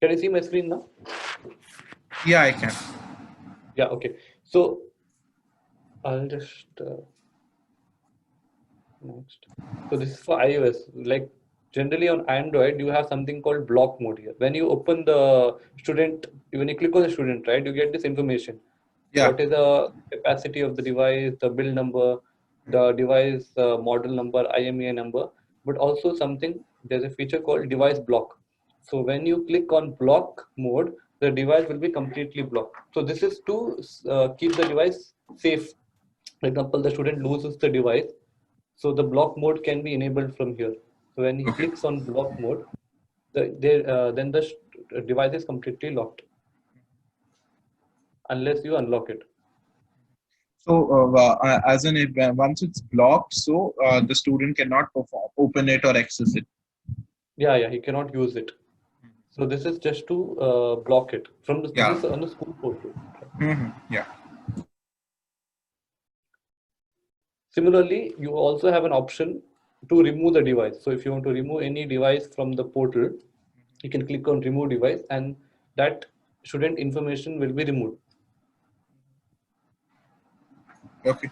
Can you see my screen now? Yeah, I can. Yeah, okay. So I'll just next. So this is for iOS. Like generally on Android, you have something called block mode here. When you open the student, when you click on the student, right, you get this information. Yeah. What is the capacity of the device, the build number, the device model number, IMEI number, but also something, there's a feature called device block. So when you click on block mode, the device will be completely blocked. So this is to keep the device safe. For example, the student loses the device, so the block mode can be enabled from here. So when he Okay. clicks on block mode, then the device is completely locked unless you unlock it. So, as in if once it's blocked, so the student cannot perform, open it or access it. Yeah, yeah, he cannot use it. So this is just to block it from this Yeah. is on the school portal. Yeah. Similarly, you also have an option to remove the device. So if you want to remove any device from the portal, you can click on remove device and that student information will be removed. Okay.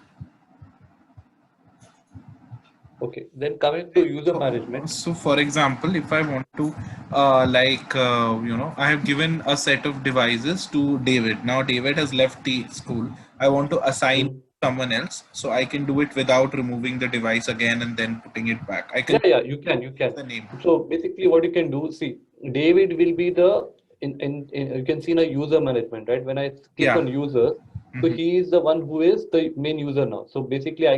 Okay, then coming to Right. user So, management. for example, if I want to, I have given a set of devices to David. Now, David has left the school. I want to assign Hmm. someone else, so I can do it without removing the device again and then putting it back. I can Yeah, yeah, you can. the name. So basically, what you can do, see, David will be the in you can see in a user management, right? When I click Yeah. on users, so Hmm. he is the one who is the main user now. So basically,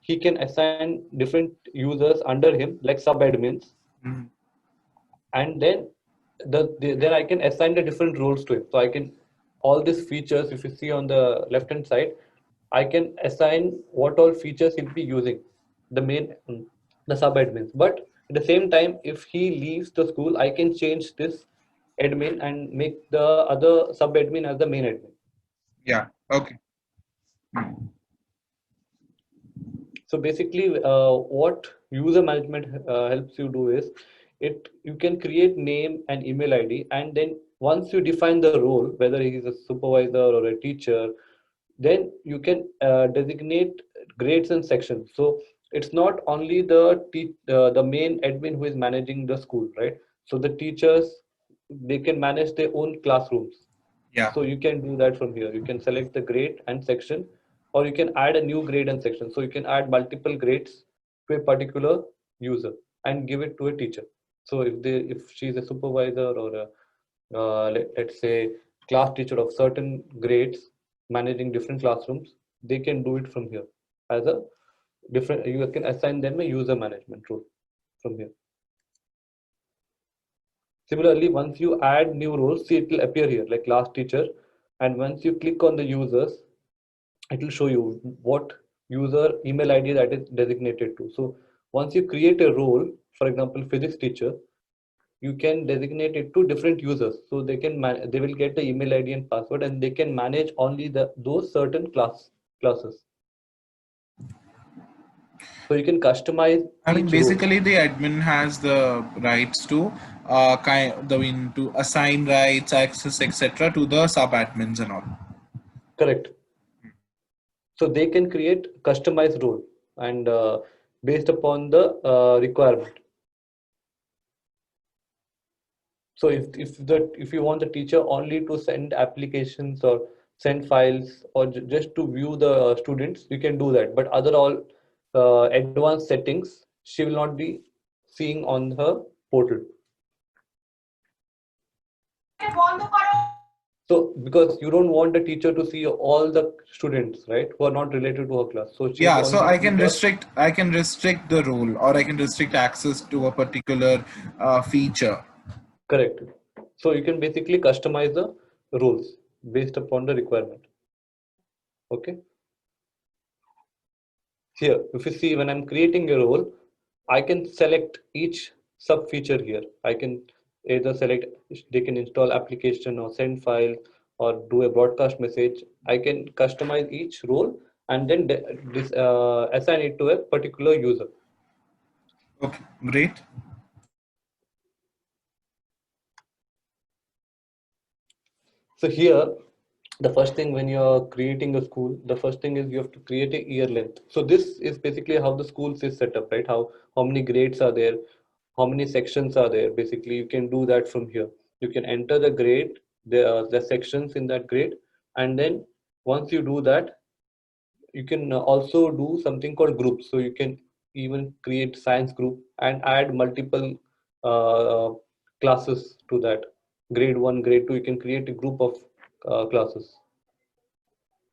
he can assign different users under him, like sub admins, Hmm. and then then I can assign the different roles to him. So I can all these features, if you see on the left hand side, I can assign what all features he'll be using, the main the sub admins. But at the same time, if he leaves the school, I can change this admin and make the other sub admin as the main admin. Yeah. Okay. So basically, what user management helps you do is it you can create name and email ID, and then once you define the role, whether he is a supervisor or a teacher, then you can designate grades and sections. So it's not only the main admin who is managing the school, right? So the teachers, they can manage their own classrooms. Yeah. So you can do that from here. You can select the grade and section, or you can add a new grade and section. So you can add multiple grades to a particular user and give it to a teacher. So if she's a supervisor or a let's say class teacher of certain grades managing different classrooms, they can do it from here as a different. You can assign them a user management role from here. Similarly, once you add new roles, see it will appear here like class teacher, and once you click on the users, it will show you what user email ID that is designated to. So once you create a role, for example, physics teacher, you can designate it to different users. So they will get the email ID and password, and they can manage only those certain classes. So you can customize I mean, each role. basically, the admin has the rights to to assign rights, access, etc. to the sub admins and all. Correct. So they can create customized role and based upon the requirement. So if you want the teacher only to send applications or send files or just to view the students, you can do that. But other all advanced settings, she will not be seeing on her portal. So because you don't want the teacher to see all the students, right, who are not related to her class. So she will Yeah, so only see the I can restrict the role, or I can restrict access to a particular feature. correct. So you can basically customize the rules based upon the requirement. Okay. Here, if you see when I'm creating a role, I can select each sub feature here. I can either select they can install application or send file or do a broadcast message. I can customize each role and then assign it to a particular user. Okay, great. So here, the first thing when you're creating a school, the first thing is you have to create a year length. So this is basically how the schools is set up, right? How many grades are there, how many sections are there. Basically, you can do that from here. You can enter the grade, the sections in that grade, and then once you do that, you can also do something called groups. So you can even create science group and add multiple uh, classes to that. Grade 1, grade 2, you can create a group of classes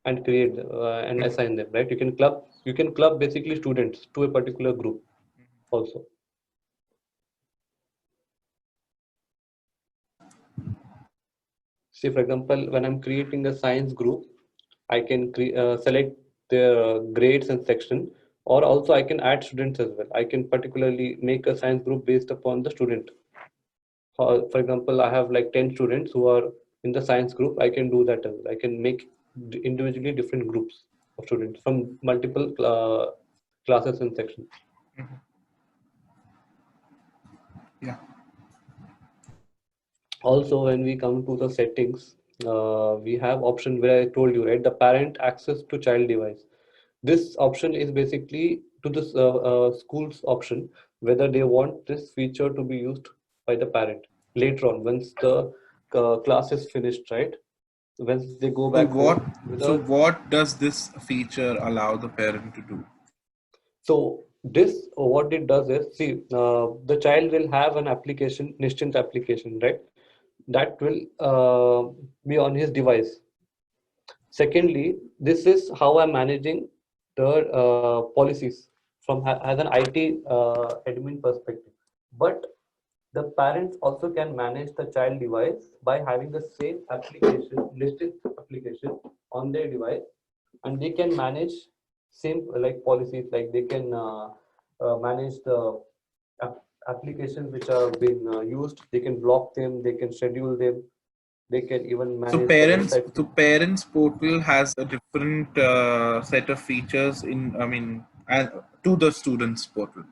and create and Mhm. assign them, right? You can club basically students to a particular group also. See, for example, when I'm creating a science group, I can select their grades and section, or also I can add students as well. I can particularly make a science group based upon the student. For example, I have like 10 students who are in the science group. I can do that as well. I can make individually different groups of students from multiple classes and sections. Mhm. Yeah. Also, when we come to the settings, we have option where I told you, right, the parent access to child device. This option is basically to the school's option whether they want this feature to be used by the parent later on once the class is finished, right? Once they go So back what home, so whether what does this feature allow the parent to do? so this what it does is, see, the child will have an application, Nishtint application, right? That will be on his device. Secondly, this is how I'm managing the policies from as an IT admin perspective. But the parents also can manage the child device by having the same application, listed application on their device, and they can manage same like policies, like they can manage the applications which are being used. They can block them, they can schedule them, they can even So manage the parents, website. so parents portal has a different set of features in, I mean, and to the students portal.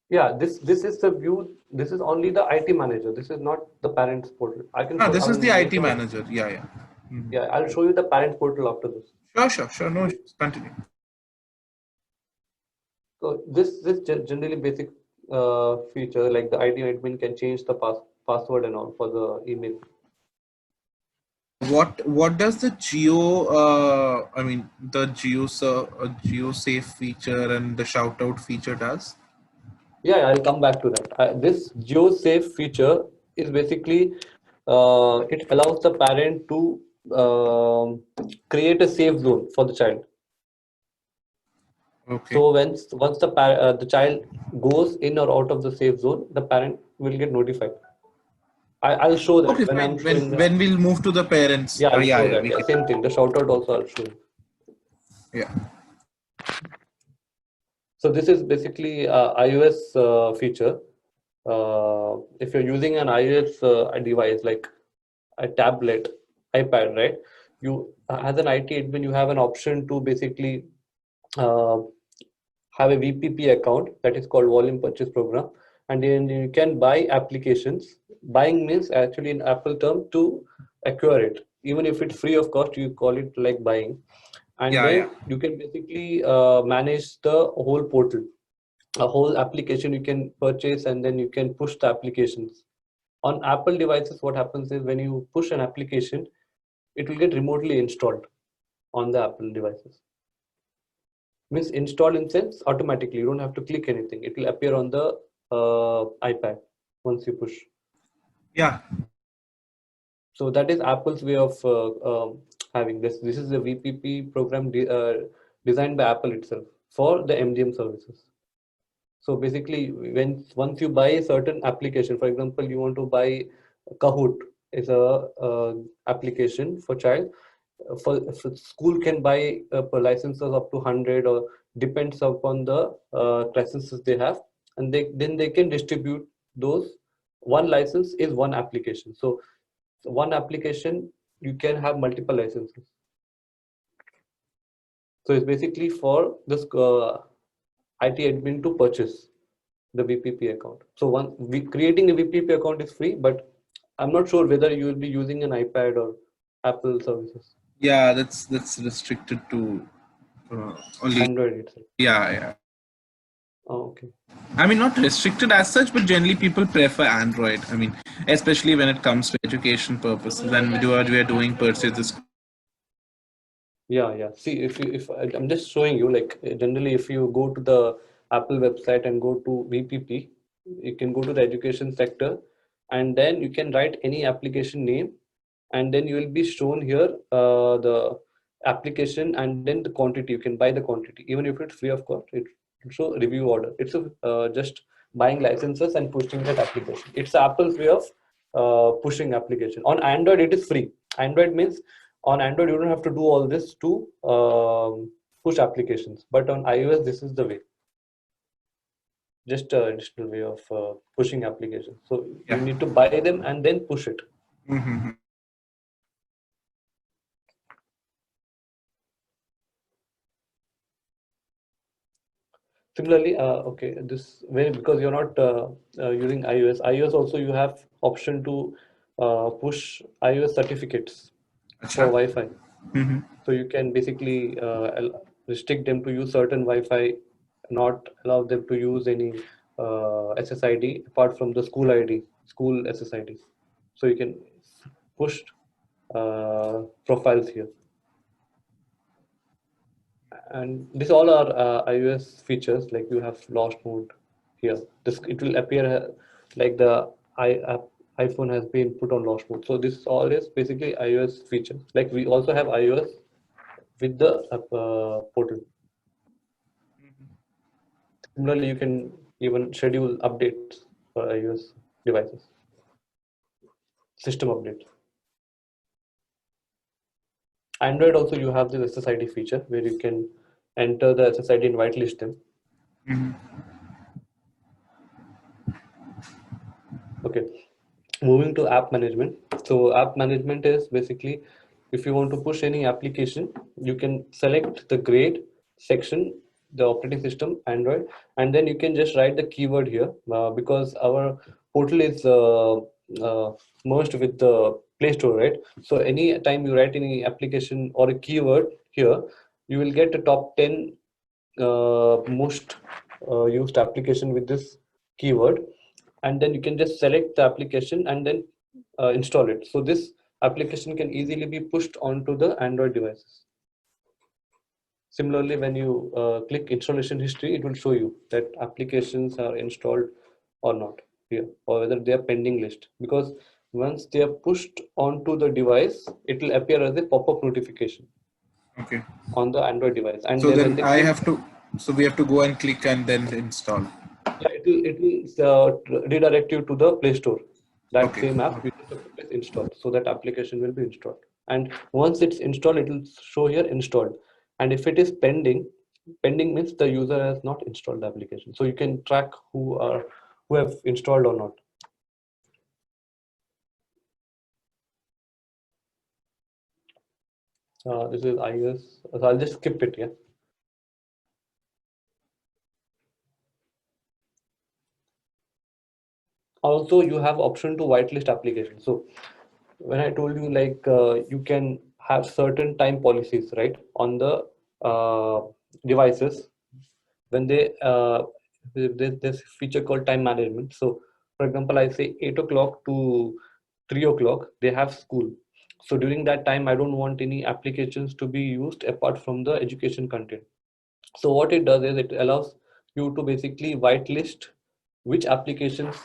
Yeah, this is the view. This is only the IT manager. This is not the parents portal. I can Ah, show. I this is will the IT later on. manager. Yeah, yeah. Mhm. Yeah, I'll show you the parents portal after this. Sure, sure, sure. No issues. Continue. So this generally basic feature, like the IT admin can change the password and all for the email. What does the geo I mean the geo safe feature and the shout out feature does? Yeah, I'll come back to that. This GeoSafe feature is basically it allows the parent to create a safe zone for the child. Okay. So once the child goes in or out of the safe zone, the parent will get notified. I'll show Okay, that when fine. I'm showing the. When we'll move to the parents. Yeah, Ah, I'll yeah, show yeah, that. we Yeah, can. same thing. The shout out also I'll show you. Yeah. So this is basically iOS feature. If you're using an iOS device like a tablet, iPad, right? You as an IT admin, you have an option to basically uh, have a VPP account that is called Volume Purchase Program, and then you can buy applications. Buying means actually in Apple term to acquire it. Even if it's free of cost, you call it like buying, and Yeah, yeah. then you can basically manage the whole portal, a whole application you can purchase, and then you can push the applications. On Apple devices, what happens is when you push an application, it will get remotely installed on the Apple devices. Means installed in sense automatically. You don't have to click anything. It will appear on the iPad once you push. Yeah. So that is Apple's way of having this. This is a VPP program designed by Apple itself for the MDM services. So basically, when once you buy a certain application, for example, you want to buy Kahoot is a application for child. For school can buy licenses up to 100 or depends upon the licenses they have, and they can distribute those. One license is one application. So one application you can have multiple licenses. So it's basically for this IT admin to purchase the VPP account. So creating a VPP account is free, but I'm not sure whether you will be using an iPad or Apple services. Yeah, that's restricted to only. Android itself. Yeah, yeah. Oh, okay. I mean, not restricted as such, but generally people prefer Android. I mean, especially when it comes to education purposes, and we are doing purchases. Yeah, yeah. See, I'm just showing you, like generally, if you go to the Apple website and go to VPP, you can go to the education sector, and then you can write any application name, and then you will be shown here the application and then the quantity. You can buy the quantity, even if it's free of cost. It will show review order. It's a, just buying licenses and pushing that application. It's Apple's way of pushing application. On Android, it is free. Android means on Android you don't have to do all this to push applications, but on iOS this is the way, just an additional way of pushing applications. So you Yeah. need to buy them and then push it. Mm-hmm. Similarly, okay, this way, because you're not using iOS. iOS also you have option to push iOS certificates for Acha. Wi-Fi. Mm-hmm. So you can basically restrict them to use certain Wi-Fi, not allow them to use any SSID apart from the school ID, school SSID. So you can push profiles here. And these all are iOS features, like you have lost mode here. This it will appear like the iPhone has been put on lost mode. So this all is basically iOS features. Like we also have iOS with the portal. Similarly, you can even schedule updates for iOS devices, system updates. Android also you have this SSID feature where you can enter the SSID and whitelist them. Mm-hmm. Okay, moving to app management. So app management is basically if you want to push any application, you can select the grade section, the operating system, Android, and then you can just write the keyword here because our portal is merged with the Play Store, right? So any time you write any application or a keyword here, you will get the top 10 most used application with this keyword, and then you can just select the application and then install it. So this application can easily be pushed onto the Android devices. Similarly, when you click installation history, it will show you that applications are installed or not here, or whether they are pending list. Because once they are pushed onto the device, it will appear as a pop-up notification Okay. on the Android device. And So then when then they I click, have to. So we have to go and click and then install. yeah, it will redirect you to the Play Store. That Okay. same app you just have to press install, so that application will be installed. And once it's installed, it will show here installed. And if it is pending, pending means the user has not installed the application. So you can track who have installed or not. This is iOS. So I'll just skip it. Yeah. Also, you have option to whitelist application. So when I told you, like you can have certain time policies, right, on the devices when there's this feature called time management. So for example, I say 8 o'clock to 3 o'clock they have school. So during that time I don't want any applications to be used apart from the education content. So what it does is it allows you to basically whitelist which applications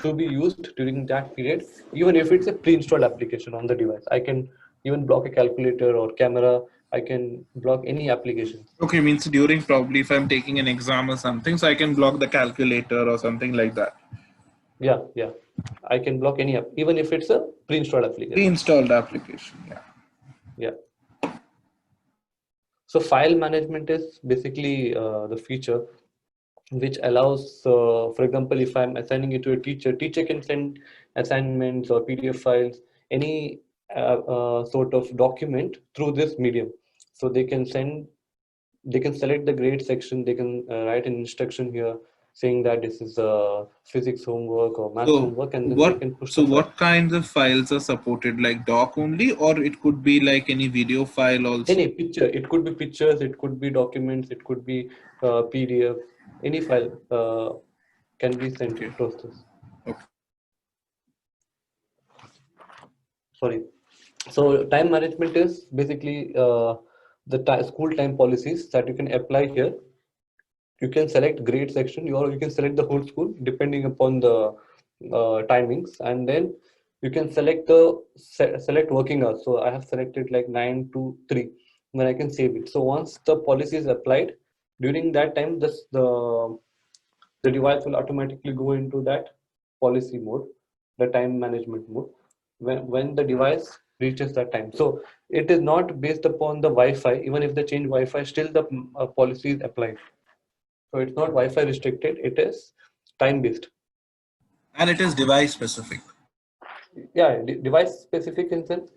to be used during that period, even if it's a pre-installed application on the device. I can even block a calculator or camera. I can block any application. Okay, means during probably if I'm taking an exam or something, so I can block the calculator or something like that. Yeah, yeah. I can block any app, even if it's a pre-installed application. Pre-installed application. Yeah. Yeah. So file management is basically the feature which allows, for example, if I'm assigning it to a teacher, teacher can send assignments or PDF files, any sort of document through this medium. So they can send, they can select the grade section, they can write an instruction here, saying that this is a physics homework or maths So homework, and then they what can push so the file. what kinds of files are supported, like doc only, or it could be like any video file also? Any picture, it could be pictures, it could be documents, it could be PDF, any file can be sent Okay. across this. Okay. Sorry. So time management is basically the school time policies that you can apply here. You can select grade section, or you can select the whole school depending upon the timings, and then you can select the select working hours. So I have selected like 9 to 3, then I can save it. So once the policy is applied, during that time the device will automatically go into that policy mode, the time management mode, when the device reaches that time. So it is not based upon the Wi-Fi. Even if they change Wi-Fi, still the policy is applied. So it's not Wi-Fi restricted, it is time based. And it is device specific. Yeah, device specific in sense,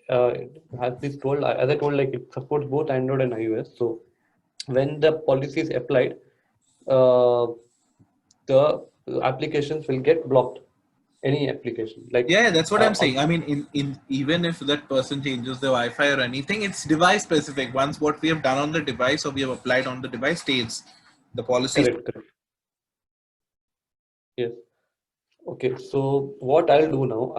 as this told, as I told, like it supports both Android and iOS. So when the policy is applied, uh, the applications will get blocked. Any application like Yeah, that's what I'm uh, saying. I mean, in even if that person changes the Wi-Fi or anything, it's device specific. Once what we have done on the device or we have applied on the device stays. The policies. correct, correct. Yes. Okay. So what I'll do now,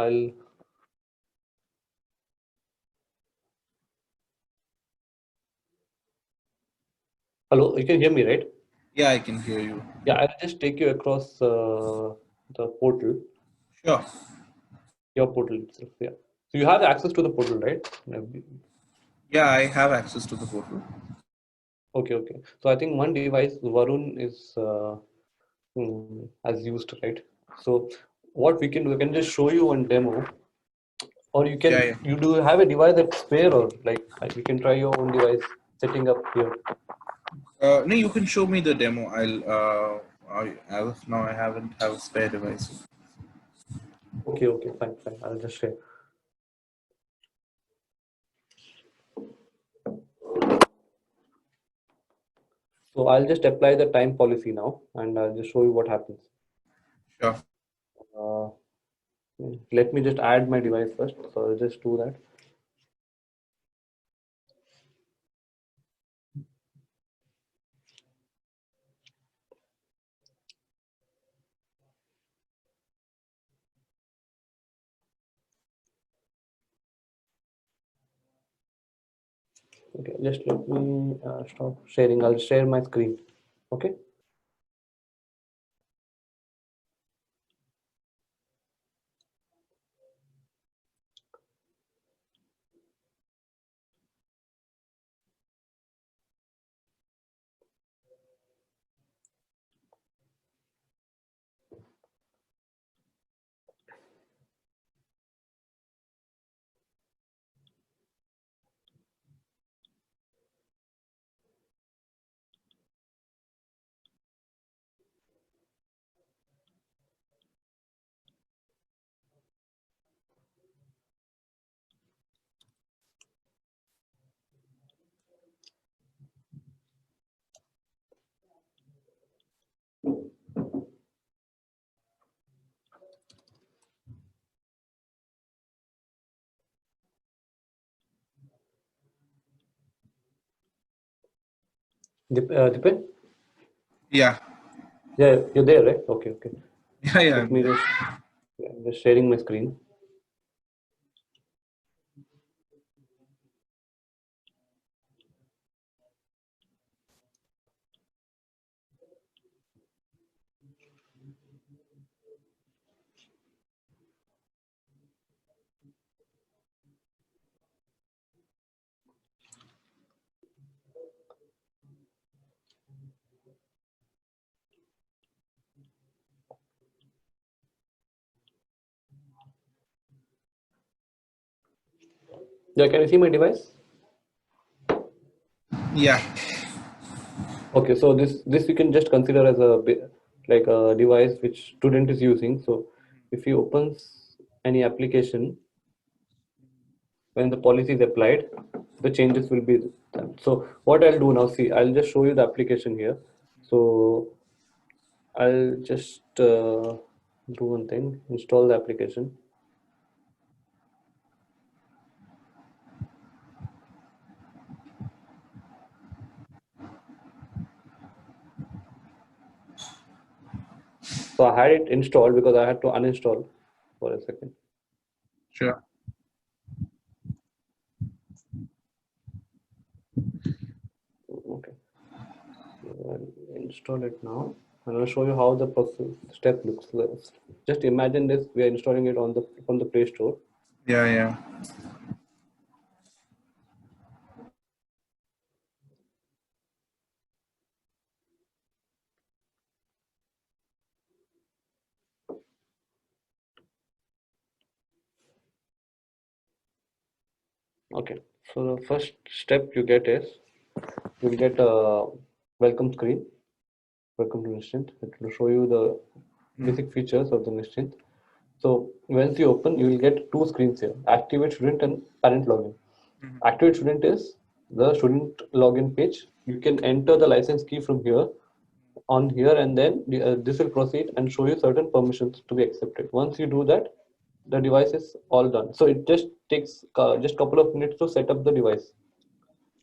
hello, you can hear me, right? Yeah, I can hear you. Yeah, I'll just take you across the portal, Sure. your portal itself. Yeah. So you have access to the portal, right? Yeah, I have access to the portal. Okay, okay. So I think one device Varun is as used, right? So what we can do, we can just show you one demo, or you Yeah, can yeah. you do have a device that's spare, or like you can try your own device setting up here. No, you can show me the demo. As of now, I haven't have a spare device. Okay, okay, fine, fine. I'll just share. So I'll just apply the time policy now, and I'll just show you what happens. Sure. Uh, Let me just add my device first. So I'll just do that. Okay, just let me stop sharing. I'll share my screen. Okay. Depend. Yeah. Yeah, you're there, right? Okay, okay. Yeah, yeah. Let me just, yeah, just sharing my screen. Yeah, can you see my device? Yeah. Okay, so this you can just consider as a like a device which student is using. So if he opens any application when the policy is applied, the changes will be done. So what I'll do now, see, I'll just show you the application here. So I'll just do one thing, install the application. So I had it installed because I had to uninstall for a second. Sure. Okay, I'll install it now. And I'll show you how the process step looks like. Just imagine this: we are installing it on the from the Play Store. Yeah, yeah. Okay, so the first step you get is you'll get a welcome screen. Welcome to Nischint. It will show you the basic features of the Nischint. So once you open, you will get two screens here: Activate Student and Parent Login. Activate Student is the student login page. You can enter the license key from here on here, and then this will proceed and show you certain permissions to be accepted. Once you do that, the device is all done. So it just takes just couple of minutes to set up the device.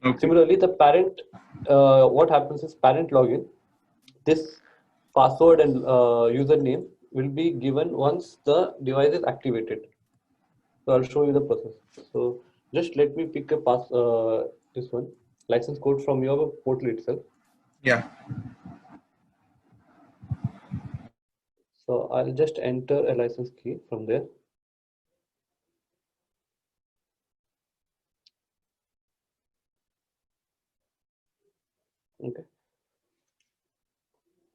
Okay. Similarly, the parent, what happens is parent login. This password and username will be given once the device is activated. So I'll show you the process. So just let me pick a this one license code from your portal itself. Yeah. So I'll just enter a license key from there. Okay.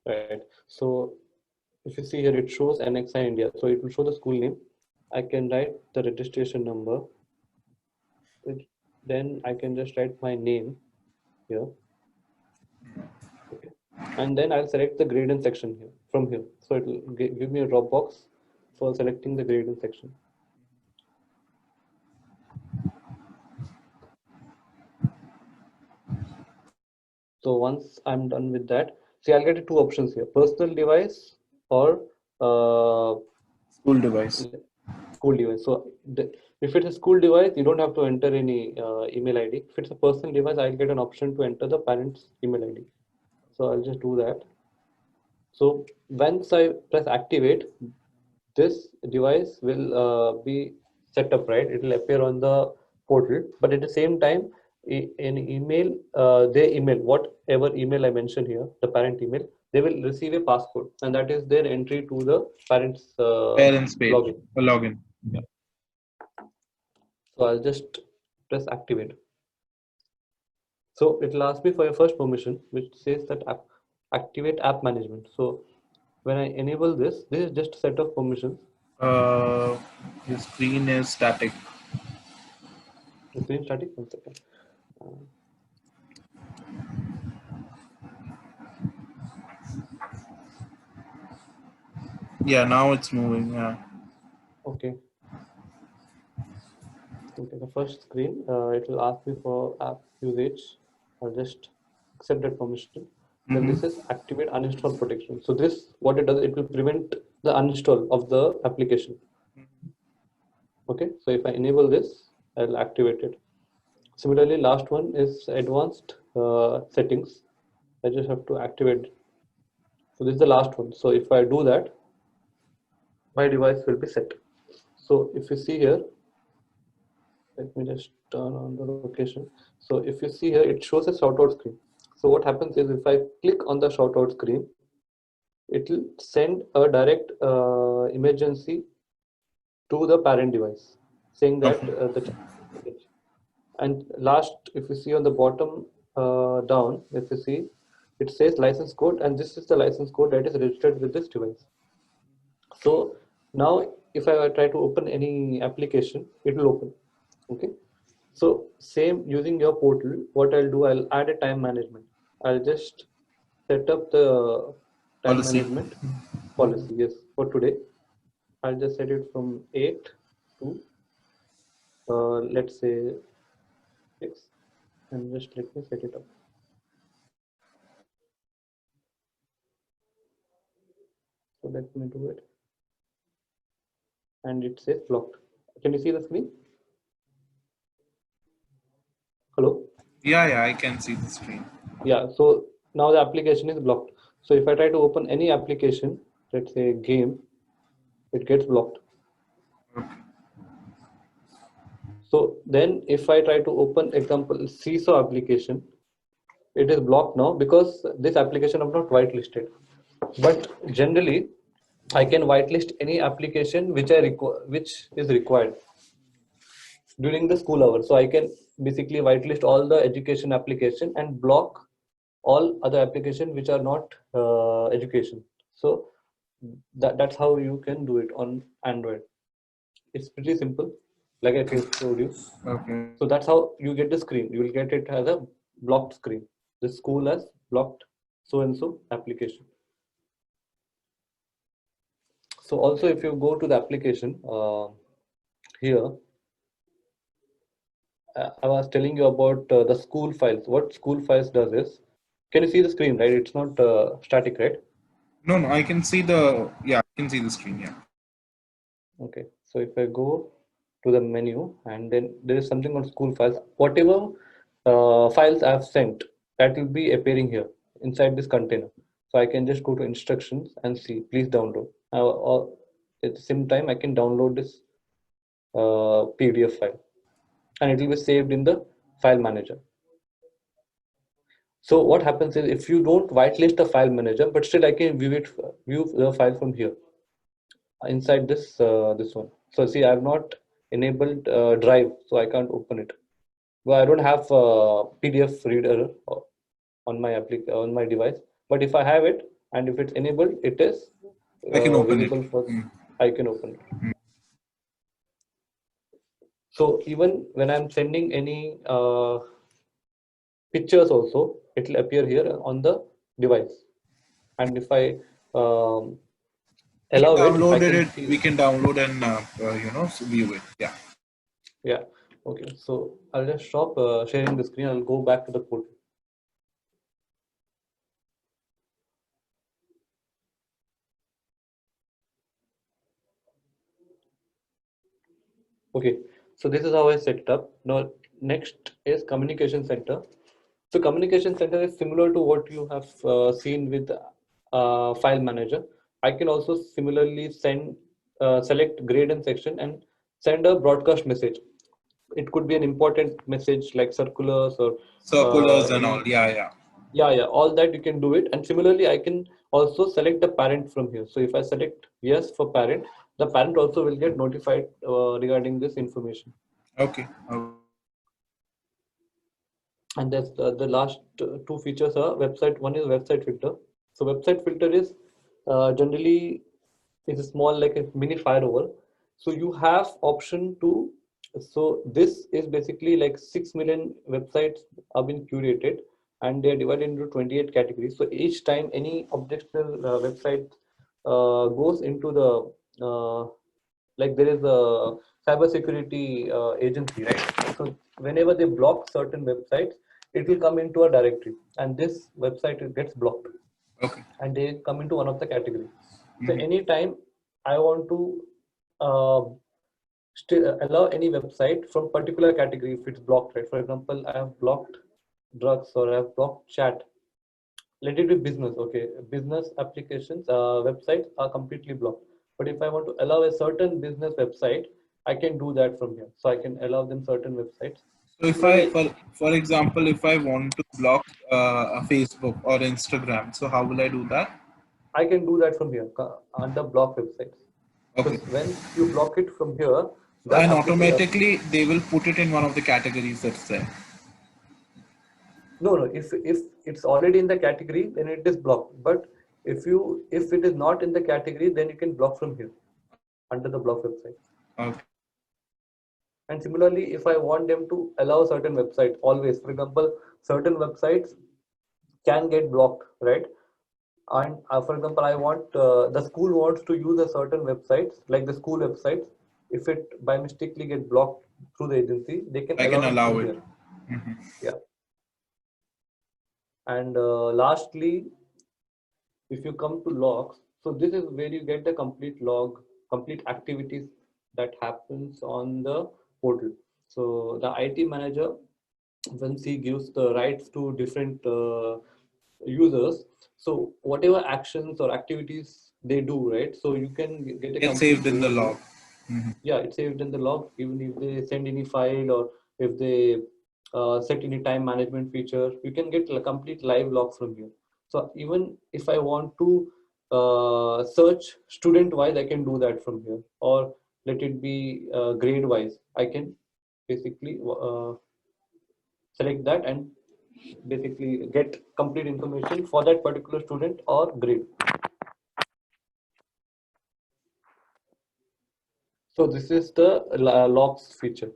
Right. So if you see here, it shows NXI India. So it will show the school name. I can write the registration number. Then I can just write my name here. Okay. And then I'll select the gradient section here from here. So it will give me a drop box for selecting the gradient section. So once I'm done with that, see, I'll get two options here: personal device or School device. school device. So if it's a school device, you don't have to enter any email ID. If it's a personal device, I'll get an option to enter the parent's email ID. So I'll just do that. So once I press activate, this device will be set up, right? It will appear on the portal, but at the same time, in email, they email whatever email I mentioned here, the parent email, they will receive a passcode, and that is their entry to the parent's Parents page. login. Login. Yeah. So I'll just press activate. So it will ask me for your first permission, which says that activate app management. So when I enable this is just a set of permissions. The screen is static. The screen static. 1 second. Yeah, now it's moving. Yeah. Okay. Okay. The first screen, it will ask me for app usage. I'll just accept that permission. Then this is activate uninstall protection. So this, what it does, it will prevent the uninstall of the application. Okay. So if I enable this, I'll activate it. Similarly, last one is advanced settings. I just have to activate it. So this is the last one. So if I do that, my device will be set. So if you see here, let me just turn on the location. So if you see here, it shows a shout out screen. So what happens is if I click on the shout out screen, it will send a direct emergency to the parent device saying that Okay. and last, if you see on the bottom down, if you see, it says license code, and this is the license code that is registered with this device. So now if I try to open any application, it will open. Okay. So same using your portal, what I'll do, I'll add a time management. I'll just set up the time Policy. management policy. Yes, for today, I'll just set it from 8 to let's say 6, and just let me set it up. So let me do it. And it says blocked. Can you see the screen? Hello? Yeah, I can see the screen. Yeah, so now the application is blocked. So if I try to open any application, let's say game, it gets blocked. So then if I try to open example Seesaw application, it is blocked now because this application is not whitelisted. But generally, I can whitelist any application which is required during the school hours. So I can basically whitelist all the education application and block all other applications which are not education. So that's how you can do it on Android. It's pretty simple, like I told you. Okay. So that's how you get the screen. You will get it as a blocked screen. The school has blocked so and so application. So also if you go to the application here, I was telling you about the school files. What school files does is, can you see the screen, right? It's not static, right? No, I can see the I can see the screen. Yeah. Okay. So if I go to the menu and then there is something on school files, whatever files I have sent, that will be appearing here inside this container. So I can just go to instructions and see, please download. Or at the same time, I can download this PDF file and it will be saved in the file manager. So what happens is if you don't whitelist the file manager, but still I can view the file from here inside this one. So see, I have not enabled Drive, so I can't open it. Well, I don't have PDF reader on my device, but if I have it and if it's enabled, it is I can open it. visible for. I can open it. So even when I'm sending any pictures also, it will appear here on the device. And if I allow it, I Downloaded can it. see. We can download and view it. Yeah. Yeah. Okay. So I'll just stop sharing the screen. I'll go back to the code. Okay. So this is how I set it up. Now next is communication center. So communication center is similar to what you have seen with file manager. I can also similarly select grade and section and send a broadcast message. It could be an important message like circulars or Circulars and all. any. Yeah. Yeah, all that you can do it. And similarly, I can also select the parent from here. So if I select yes for parent, the parent also will get notified regarding this information. Okay. And that's the last two features are website. One is website filter. So website filter is generally is a small like a mini firewall. So you have option to. So this is basically like 6 million websites have been curated and they are divided into 28 categories. So each time any objectionable website goes into the like there is a cybersecurity agency, right? So whenever they block certain websites, it will come into a directory, and this website gets blocked, Okay. and they come into one of the categories. So anytime I want to uh, still allow any website from particular category if it's blocked, right? For example, I have blocked drugs or I have blocked chat. Let it be business, okay? Business applications, websites are completely blocked. But if I want to allow a certain business website, I can do that from here. So I can allow them certain websites. So if I, Similarly, for example, if I want to block a Facebook or Instagram, so how will I do that? I can do that from here under block websites. Okay. Because when you block it from here, that And application. automatically they will put it in one of the categories that's there. No. If it's already in the category, then it is blocked. But if it is not in the category, then you can block from here under the block website. Okay. And similarly, if I want them to allow certain websites, always, for example, certain websites can get blocked, right? And for example, I want the school wants to use a certain websites, like the school websites. If it by mistakenly get blocked through the agency, they can I can allow it allow from it. here. Yeah. And lastly, if you come to logs, So this is where you get the complete log, complete activities that happens on the portal. So the IT manager, once he gives the rights to different users, so whatever actions or activities they do, right? So you can get a Get complete saved in the overview. log. Mhm. Yeah, it's saved in the log. Even if they send any file or if they set any time management feature, you can get a complete live log from here. So even if I want to search student wise, I can do that from here, or let it be grade wise. I can basically select that and basically get complete information for that particular student or grade. So this is the logs feature.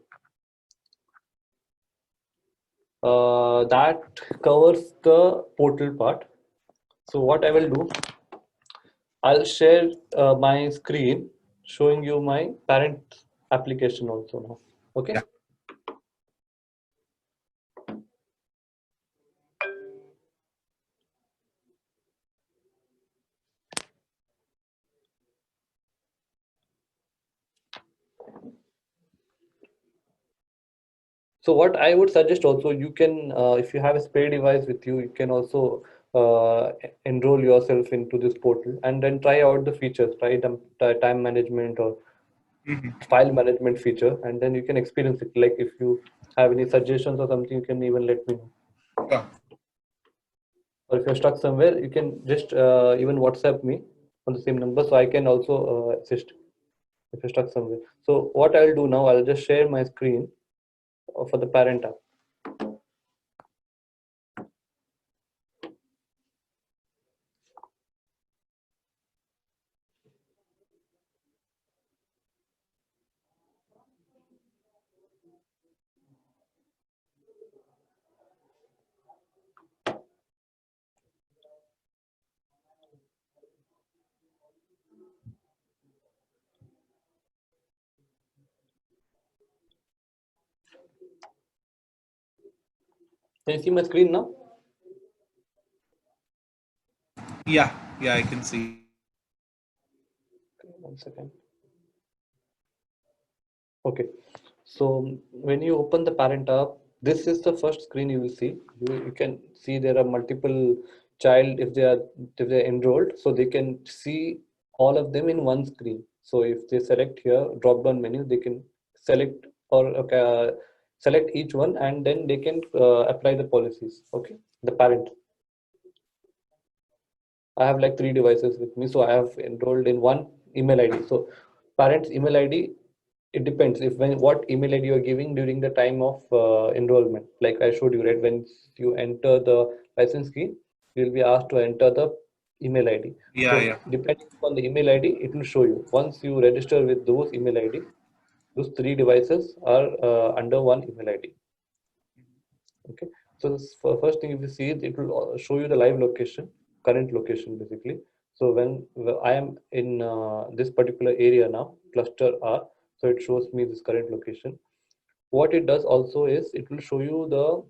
That covers the portal part. So what I will do, I'll share my screen showing you my parent application also now. Okay. Yeah. So what I would suggest also, you can, if you have a spare device with you, you can also enroll yourself into this portal and then try out the features, try time management or Mhm. file management feature, and then you can experience it. Like if you have any suggestions or something, you can even let me know. Sure. Or if you're stuck somewhere, you can just even WhatsApp me on the same number, so I can also assist if you're stuck somewhere. So what I'll do now, I'll just share my screen for the parent app. Can you see my screen now? Yeah, yeah, I can see. Okay, 1 second. Okay, so when you open the parent app, this is the first screen you will see. You can see there are multiple child if they are enrolled, so they can see all of them in one screen. So if they select here drop down menu, they can select or select each one, and then they can apply the policies. Okay, the parent. I have like 3 devices with me, so I have enrolled in one email ID. So parent's email ID, it depends if when what email ID you are giving during the time of enrollment. Like I showed you, right? When you enter the license key, you will be asked to enter the email ID. Yeah, So yeah. depending on the email ID, it will show you. Once you register with those email ID, those 3 devices are under one email ID. Okay, so this first thing if you see it, it will show you the live location, current location basically. So when I am in this particular area now, cluster R, so it shows me this current location. What it does also is it will show you the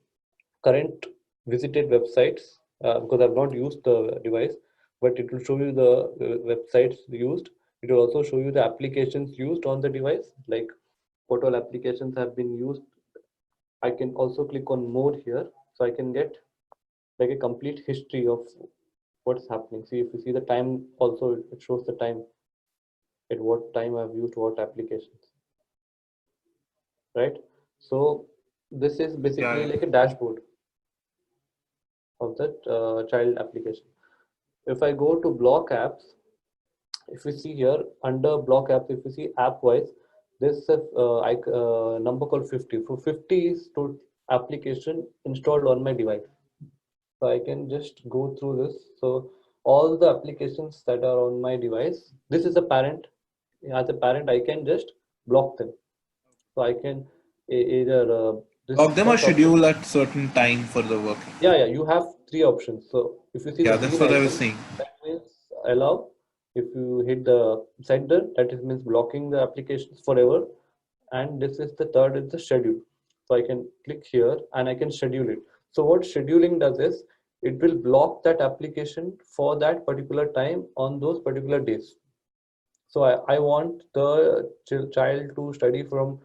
current visited websites, because I've not used the device, but it will show you the websites used. It will also show you the applications used on the device, like what all applications have been used. I can also click on more here, so I can get like a complete history of what's happening. See, if you see the time also, it shows the time at what time I've used what applications, right? So this is Yeah, basically yeah. like a dashboard of that child application. If I go to block apps, if you see here under block apps, if you see app wise, there's a number called 50. For 50 is to application installed on my device. So I can just go through this. So all the applications that are on my device, this is a parent. As a parent, I can just block them. So I can either this Log them or first option. schedule at certain time for the work. Yeah, yeah, you have 3 options. So if you see the Yeah, that's green what I was icon, saying. that means allow. If you hit the center, that is means blocking the applications forever. And this is the third is the schedule. So I can click here and I can schedule it. So what scheduling does is it will block that application for that particular time on those particular days. So I want the child to study from,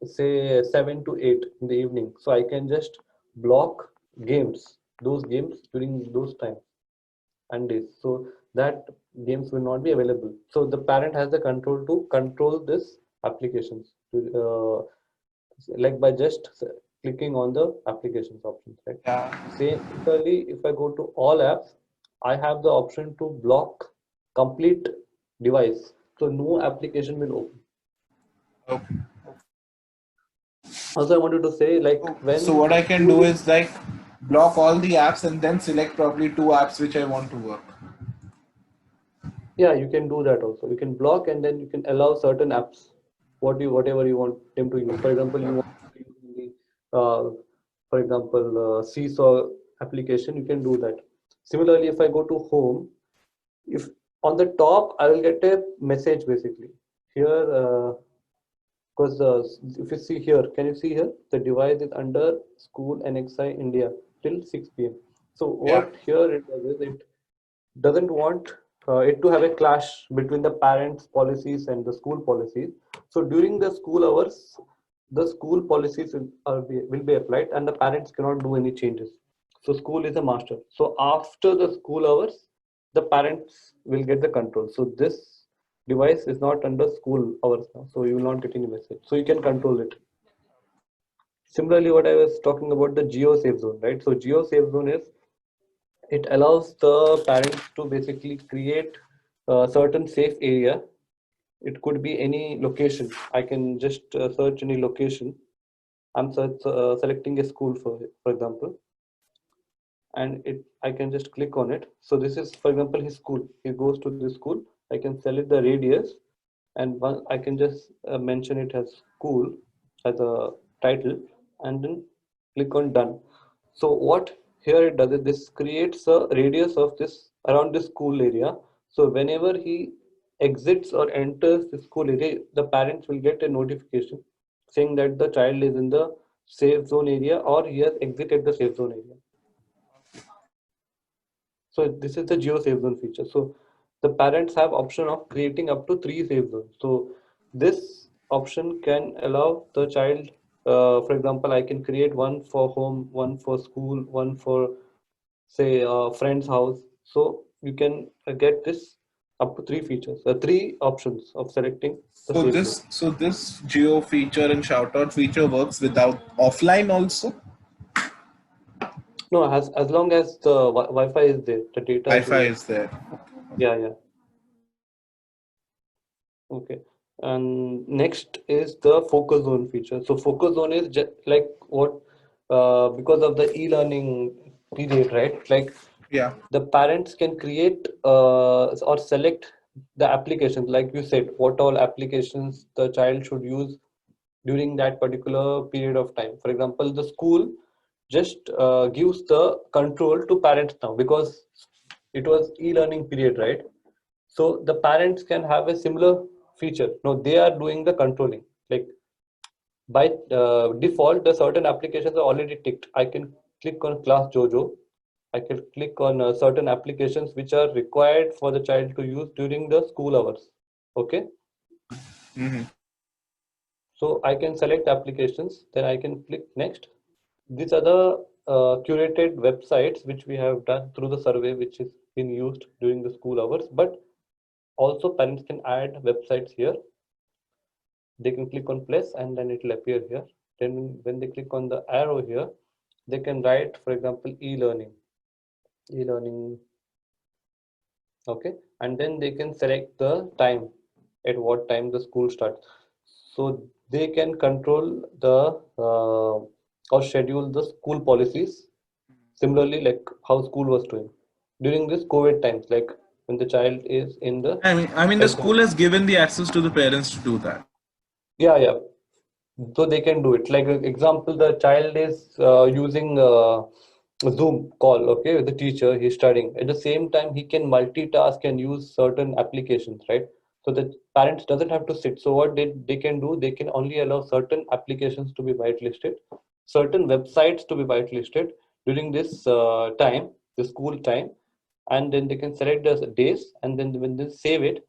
say, 7 to 8 in the evening, so I can just block those games during those times and days, so that games will not be available. So the parent has the control to control this applications like by just clicking on the applications options, right? Yeah. Similarly, if I go to all apps, I have the option to block complete device, so no application will open. Okay. Also, I wanted to say, like, So when what I can school do is, is like block all the apps and then select probably two apps which I want to work. yeah, you can do that also. You can block and then you can allow certain apps, whatever you want them to use. For example, you want to use the, for example, Seesaw application, you can do that. Similarly, if I go to home, if on the top, I will get a message basically here, because if you see here, can you see here? The device is under school NXI India till 6 p.m. So Yeah. what here it does is it doesn't want it to have a clash between the parents' policies and the school policies. So during the school hours, the school policies will be applied and the parents cannot do any changes. So school is a master. So after the school hours, the parents will get the control. So this device is not under school hours now. So you will not get any message. So you can control it. Similarly, what I was talking about, the geo safe zone, right? So geo safe zone is, it allows the parents to basically create a certain safe area. It could be any location. I can just search any location. I'm selecting a school, for example, and I can just click on it. So this is, for example, his school. He goes to this school. I can select the radius, and I can just mention it as school as a title, and then click on done. So what here it does is, this creates a radius of this around this school area. So whenever he exits or enters the school area, the parents will get a notification saying that the child is in the safe zone area or he has exited the safe zone area. So this is the geo safe zone feature. So the parents have option of creating up to 3 safe zones. So this option can allow the child, for example, I can create one for home, one for school, one for, say, friend's house. So you can get this up to 3 features, 3 options of selecting the So safe zone. this geo feature and shoutout feature works without offline also. No, as long as the Wi-Fi is there, the data is Wi-Fi there. is there. Yeah, yeah. Okay. And next is the focus zone feature. So focus zone is just like what, because of the e-learning period, right? Like Yeah. the parents can create or select the applications, like you said, what all applications the child should use during that particular period of time. For example, the school just gives the control to parents now because it was e-learning period, right? So the parents can have a similar feature. No, they are doing the controlling. Like by default, the certain applications are already ticked. I can click on Class Jojo. I can click on certain applications which are required for the child to use during the school hours. Okay. Hmm. So I can select applications, then I can click next. These are the curated websites which we have done through the survey, which is been used during the school hours. But also parents can add websites here. They can click on plus and then it will appear here. Then when they click on the arrow here, they can write, for example, e-learning, okay, and then they can select the time, at what time the school starts. So they can control the or schedule the school policies similarly, like how school was doing during this COVID times, like when the child is in the I mean, the safe zone. school has given the access to the parents to do that. Yeah, yeah. So they can do it. Like example, the child is using a Zoom call, okay, with the teacher. He's studying. At the same time, he can multitask and use certain applications, right? So the parents doesn't have to sit. So what they can do, they can only allow certain applications to be whitelisted, certain websites to be whitelisted during this time. the school time, and then they can select the days, and then when they save it,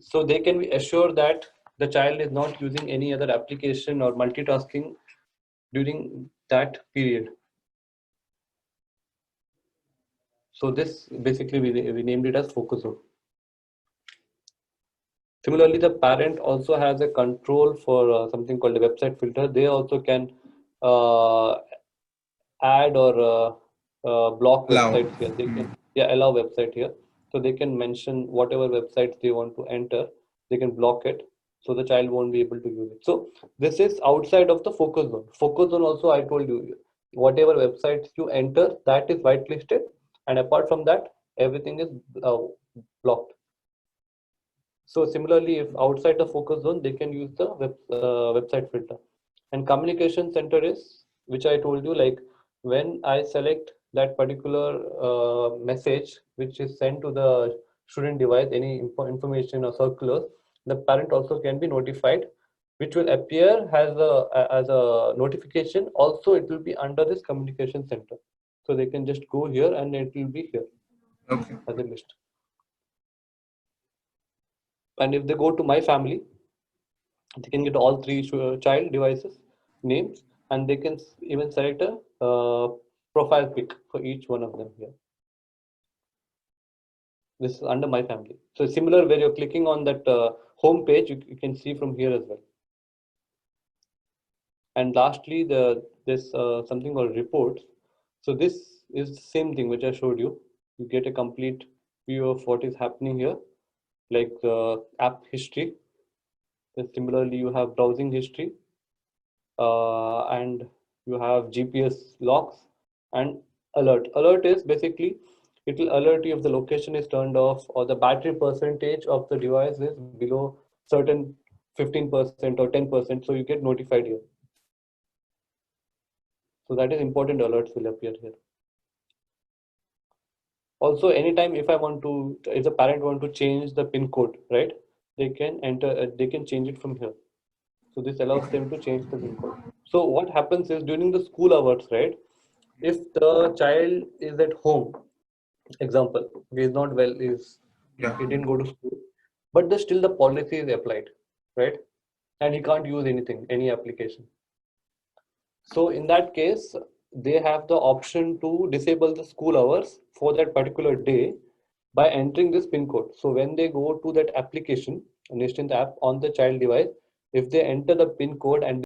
so they can be assured that the child is not using any other application or multitasking during that period. So this basically we named it as focus zone. Similarly, the parent also has a control for something called a website filter. They also can uh, add or block Allow. websites here. They can allow website here. So they can mention whatever websites they want to enter. They can block it, so the child won't be able to use it. So this is outside of the focus zone. Focus zone also, I told you, whatever websites you enter, that is whitelisted, and apart from that, everything is uh, blocked. So similarly, if outside the focus zone, they can use the website filter. And communication center is, which I told you, like when I select that particular message which is sent to the student device, any information or circulars, the parent also can be notified, which will appear as a notification. Also, it will be under this communication center. So they can just go here and it will be here Okay. as a list. And if they go to my family, they can get all three child devices names, and they can even select a profile pic for each one of them here. This is under my family. So similar, where you're clicking on that home page, you can see from here as well. And lastly, this something called reports. So this is the same thing which I showed you. You get a complete view of what is happening here, like app history. Then similarly, you have browsing history, and you have GPS logs and alert. Alert is basically, it will alert you if the location is turned off or the battery percentage of the device is below certain 15% or 10%. So you get notified here. So that is important, alerts will appear here. Also, anytime if the parent want to change the pin code, right? They can they can change it from here. So this allows them to change the pin code. So what happens is during the school hours, right? If the child is at home, example, he is not well, Yeah. he didn't go to school, but still the policy is applied, right? And he can't use anything, any application. So in that case, they have the option to disable the school hours for that particular day by entering this pin code. So when they go to that application, Nishtint app on the child device, if they enter the pin code and